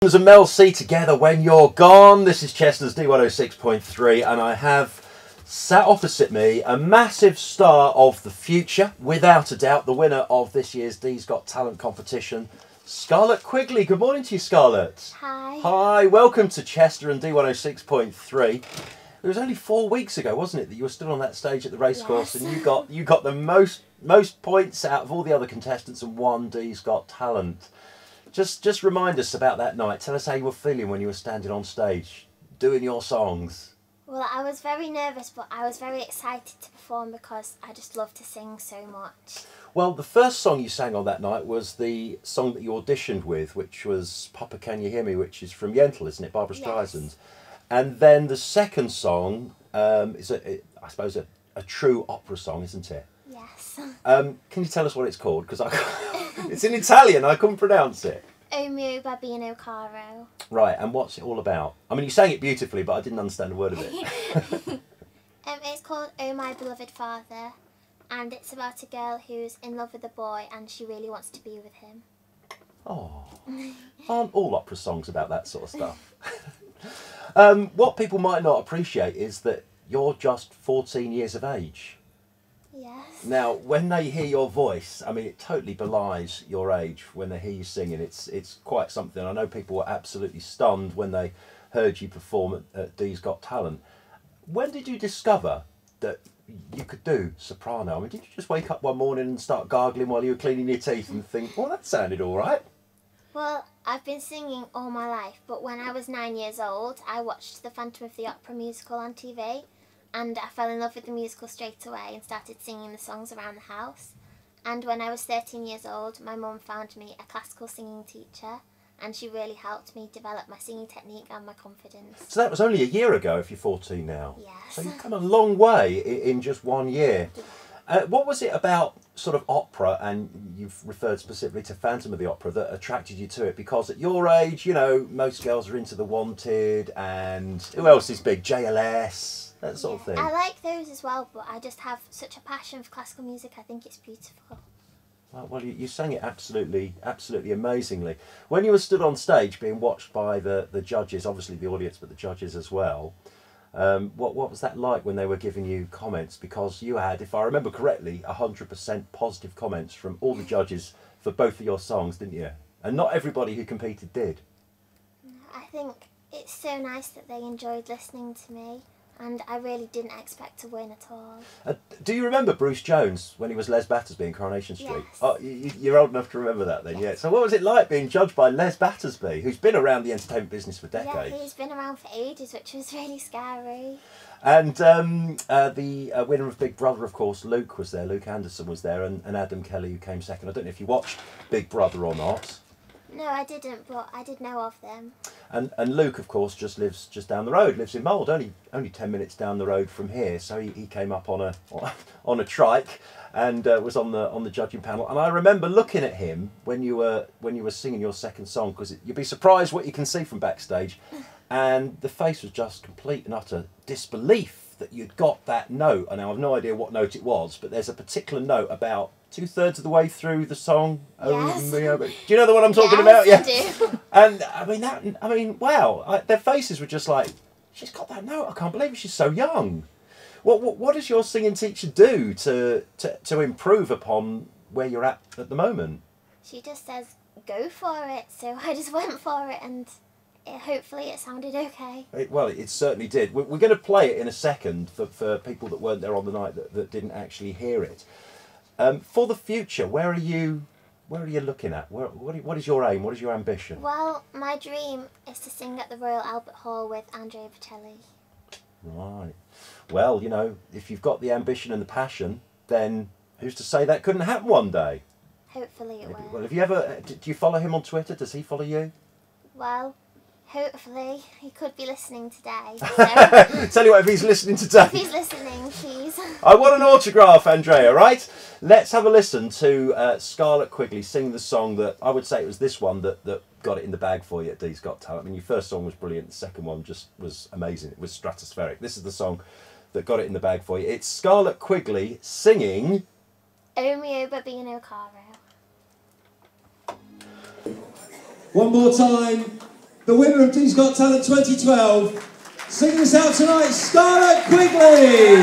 And Mel C together when you're gone. This is Chester's D106.3 and I have sat opposite me a massive star of the future, without a doubt the winner of this year's D's Got Talent competition, Scarlett Quigley. Good morning to you, Scarlett. Hi. Hi, welcome to Chester and D106.3. It was only 4 weeks ago, wasn't it, that you were still on that stage at the racecourse, yes. And you got the most points out of all the other contestants and won D's Got Talent. Just remind us about that night. Tell us how you were feeling when you were standing on stage, doing your songs. Well, I was very nervous, but I was very excited to perform because I just love to sing so much. Well, the first song you sang on that night was the song that you auditioned with, which was Papa Can You Hear Me, which is from Yentl, isn't it, Barbra Streisand? Yes. And then the second song is, I suppose, a true opera song, isn't it? Yes. Can you tell us what it's called? Because it's in Italian, I couldn't pronounce it. O mio babbino, caro. Right, and what's it all about? I mean, you sang it beautifully, but I didn't understand a word of it. It's called Oh My Beloved Father, and it's about a girl who's in love with a boy and she really wants to be with him. Oh, aren't all opera songs about that sort of stuff? What people might not appreciate is that you're just 14 years of age. Yes. Now, when they hear your voice, I mean, it totally belies your age when they hear you singing. It's quite something. I know people were absolutely stunned when they heard you perform at D's Got Talent. When did you discover that you could do soprano? I mean, did you just wake up one morning and start gargling while you were cleaning your teeth and think, well, that sounded all right? Well, I've been singing all my life, but when I was 9 years old, I watched the Phantom of the Opera musical on TV. And I fell in love with the musical straight away and started singing the songs around the house. And when I was 13 years old, my mum found me a classical singing teacher, and she really helped me develop my singing technique and my confidence. So that was only a year ago if you're 14 now? Yes. So you've come a long way in just 1 year. What was it about sort of opera, and you've referred specifically to Phantom of the Opera, that attracted you to it? Because at your age, you know, most girls are into The Wanted, and who else is big? JLS, that sort of thing. I like those as well, but I just have such a passion for classical music. I think it's beautiful. Well, you sang it absolutely amazingly. When you were stood on stage being watched by the judges, obviously the audience, but the judges as well, what was that like when they were giving you comments? Because you had, if I remember correctly, 100% positive comments from all the judges for both of your songs, didn't you? And not everybody who competed did. I think it's so nice that they enjoyed listening to me, and I really didn't expect to win at all. Do you remember Bruce Jones when he was Les Battersby in Coronation Street? Yes. Oh, you're old enough to remember that then, yes. Yeah. So what was it like being judged by Les Battersby, who's been around the entertainment business for decades? Yeah, he's been around for ages, which was really scary. And the winner of Big Brother, of course, Luke was there. Luke Anderson was there, and Adam Kelly, who came second. I don't know if you watched Big Brother or not. No, I didn't, but I did know of them. And Luke, of course, just lives just down the road. Lives in Mould, only 10 minutes down the road from here. So he came up on a trike and was on the judging panel. And I remember looking at him when you were singing your second song, because you'd be surprised what you can see from backstage. And the face was just complete and utter disbelief that you'd got that note. And now I've no idea what note it was, but there's a particular note about 2/3 of the way through the song. Yes. Do you know the one I'm talking about? Yeah. I do. And wow, their faces were just like, she's got that note. I can't believe she's so young. What does your singing teacher do to improve upon where you're at the moment? She just says, go for it. So I just went for it, and hopefully it sounded okay. It certainly did. We're going to play it in a second for people that weren't there on the night that didn't actually hear it. For the future, where are you looking at? What is your aim? What is your ambition? Well, my dream is to sing at the Royal Albert Hall with Andrea Bocelli. Right. Well, you know, if you've got the ambition and the passion, then who's to say that couldn't happen one day? Hopefully it will. Well, have you ever? Do you follow him on Twitter? Does he follow you? Well, hopefully he could be listening today. So tell you what, if he's listening today. if he's listening, please. I want an autograph, Andrea, right? Let's have a listen to Scarlett Quigley sing the song that, I would say it was this one that got it in the bag for you at D's Got Talent. I mean, your first song was brilliant, the second one just was amazing. It was stratospheric. This is the song that got it in the bag for you. It's Scarlett Quigley singing O mio babbino, caro. One more time. the winner of D's Got Talent 2012, singing us out tonight, Scarlett Quigley.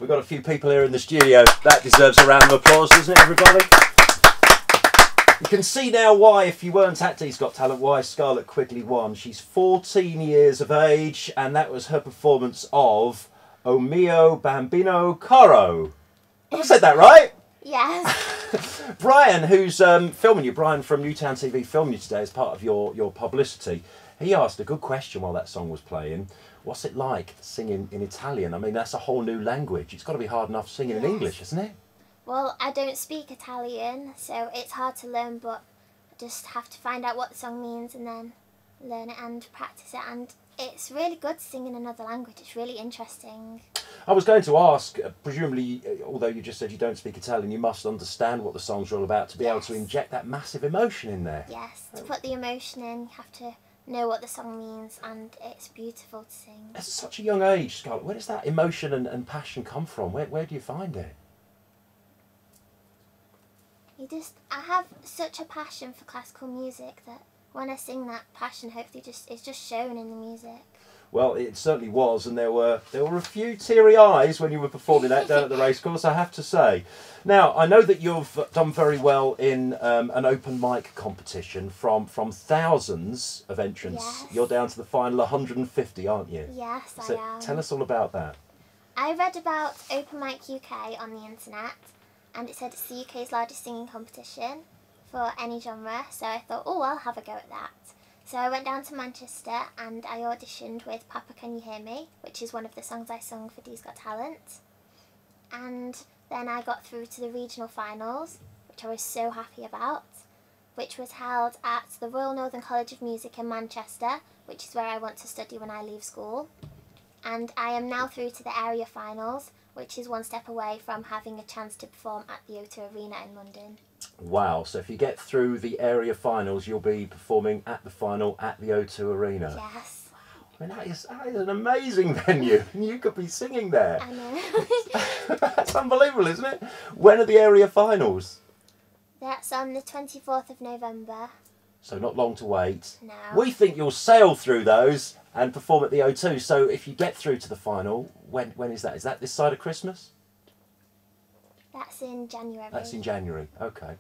We've got a few people here in the studio. That deserves a round of applause, doesn't it, everybody? You can see now why, if you weren't at D's Got Talent, why Scarlett Quigley won. She's 14 years of age, and that was her performance of O mio babbino, caro. Have I said that right? Yes. Brian, who's filming you, Brian from Newtown TV, filming you today as part of your publicity, he asked a good question while that song was playing. What's it like singing in Italian? I mean, that's a whole new language. It's got to be hard enough singing in English, isn't it? Well, I don't speak Italian, so it's hard to learn, but I just have to find out what the song means and then learn it and practice it. And it's really good singing another language. It's really interesting. I was going to ask, presumably, although you just said you don't speak Italian, you must understand what the songs are all about to be able to inject that massive emotion in there. Yes, to put the emotion in, you have to know what the song means, and it's beautiful to sing. At such a young age, Scarlett, where does that emotion and passion come from? Where do you find it? I have such a passion for classical music that when I sing, that passion hopefully is just shown in the music. Well, it certainly was, and there were a few teary eyes when you were performing that down at the racecourse, I have to say. Now, I know that you've done very well in an open mic competition from thousands of entrants. Yes. You're down to the final 150, aren't you? Yes, So I am. tell us all about that. I read about Open Mic UK on the internet, and it said it's the UK's largest singing competition for any genre, so I thought, oh, I'll have a go at that. So I went down to Manchester and I auditioned with Papa Can You Hear Me, which is one of the songs I sung for D's Got Talent. And then I got through to the regional finals, which I was so happy about, which was held at the Royal Northern College of Music in Manchester, which is where I want to study when I leave school. And I am now through to the area finals, which is one step away from having a chance to perform at the O2 Arena in London. Wow, so if you get through the area finals, you'll be performing at the final at the O2 Arena. Yes. I mean, that is an amazing venue. You could be singing there. I know. That's unbelievable, isn't it? When are the area finals? That's on the 24th of November. So not long to wait. No. We think you'll sail through those and perform at the O2. So if you get through to the final, when is that? Is that this side of Christmas? That's in January. That's in January. Okay.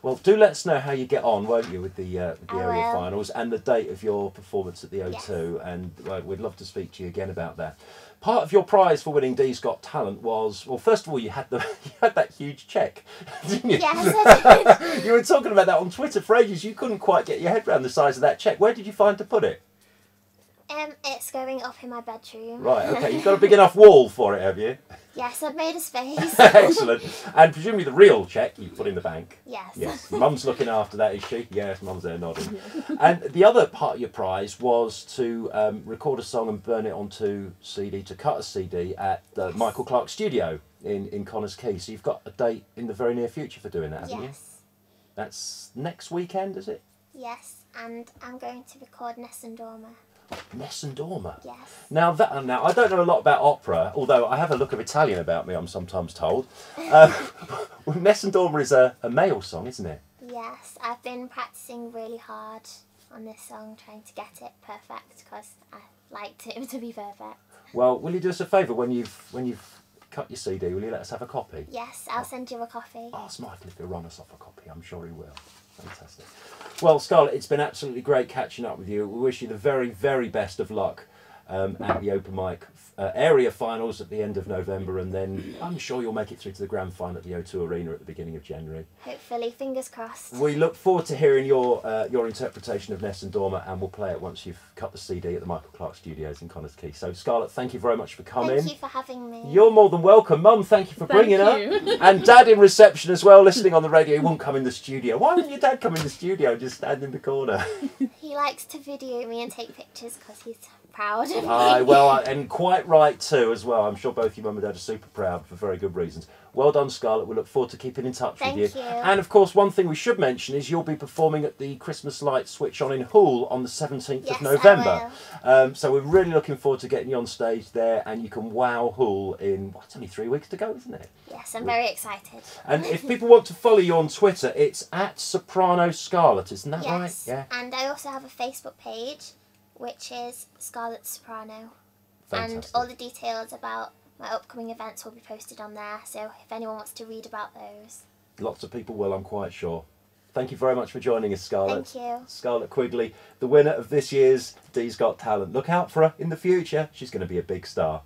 Well, do let us know how you get on, won't you, with the area will. finals and the date of your performance at the O2. Yes. And we'd love to speak to you again about that. Part of your prize for winning D's Got Talent was, well, first of all, you had that huge cheque, didn't you? Yes, I did. You were talking about that on Twitter for ages. You couldn't quite get your head around the size of that cheque. Where did you find to put it? It's going up in my bedroom. Right, okay. You've got a big enough wall for it, have you? Yes, I've made a space. Excellent. And presumably the real cheque you put in the bank. Yes. Yes. Mum's looking after that, is she? Yes, Mum's there nodding. And the other part of your prize was to record a song and burn it onto CD, to cut a CD at the Michael Clark studio in Connors Quay. So you've got a date in the very near future for doing that, haven't you? Yes. That's next weekend, is it? Yes, and I'm going to record Ness and Dormer. Ness and Dormer. Yes. Now I don't know a lot about opera, although I have a look of Italian about me, I'm sometimes told. Ness and Dormer is a male song, isn't it? Yes, I've been practicing really hard on this song, trying to get it perfect because I liked it to be perfect. Well, will you do us a favour when you've cut your CD? Will you let us have a copy? Yes, I'll send you a copy. Ask Michael if he'll run us off a copy. I'm sure he will. Fantastic. Well, Scarlett, it's been absolutely great catching up with you. We wish you the very, very best of luck at the open mic area finals at the end of November, and then I'm sure you'll make it through to the grand final at the O2 Arena at the beginning of January. Hopefully, fingers crossed. We look forward to hearing your interpretation of Ness and Dormer, and we'll play it once you've cut the CD at the Michael Clark Studios in Connors Quay. So, Scarlett, thank you very much for coming. Thank you for having me. You're more than welcome. Mum, thank you for bringing her. And Dad in reception as well, listening on the radio. He wouldn't come in the studio. Why wouldn't your dad come in the studio and just stand in the corner? He likes to video me and take pictures because he's proud of me. Aye, well, and quite right too as well. I'm sure both your mum and dad are super proud for very good reasons. Well done, Scarlett. We look forward to keeping in touch with you. Thank you. And of course, one thing we should mention is you'll be performing at the Christmas Lights Switch On in Hull on the 17th of November. So we're really looking forward to getting you on stage there, and you can wow Hull in, it's only 3 weeks to go, isn't it? Yes, I'm very excited. And if people want to follow you on Twitter, it's at Soprano Scarlett, isn't that right? Yeah. And I also have a Facebook page, which is Scarlett Soprano. Fantastic. And all the details about my upcoming events will be posted on there, so if anyone wants to read about those. Lots of people will, I'm quite sure. Thank you very much for joining us, Scarlett. Thank you. Scarlett Quigley, the winner of this year's D's Got Talent. Look out for her in the future. She's going to be a big star.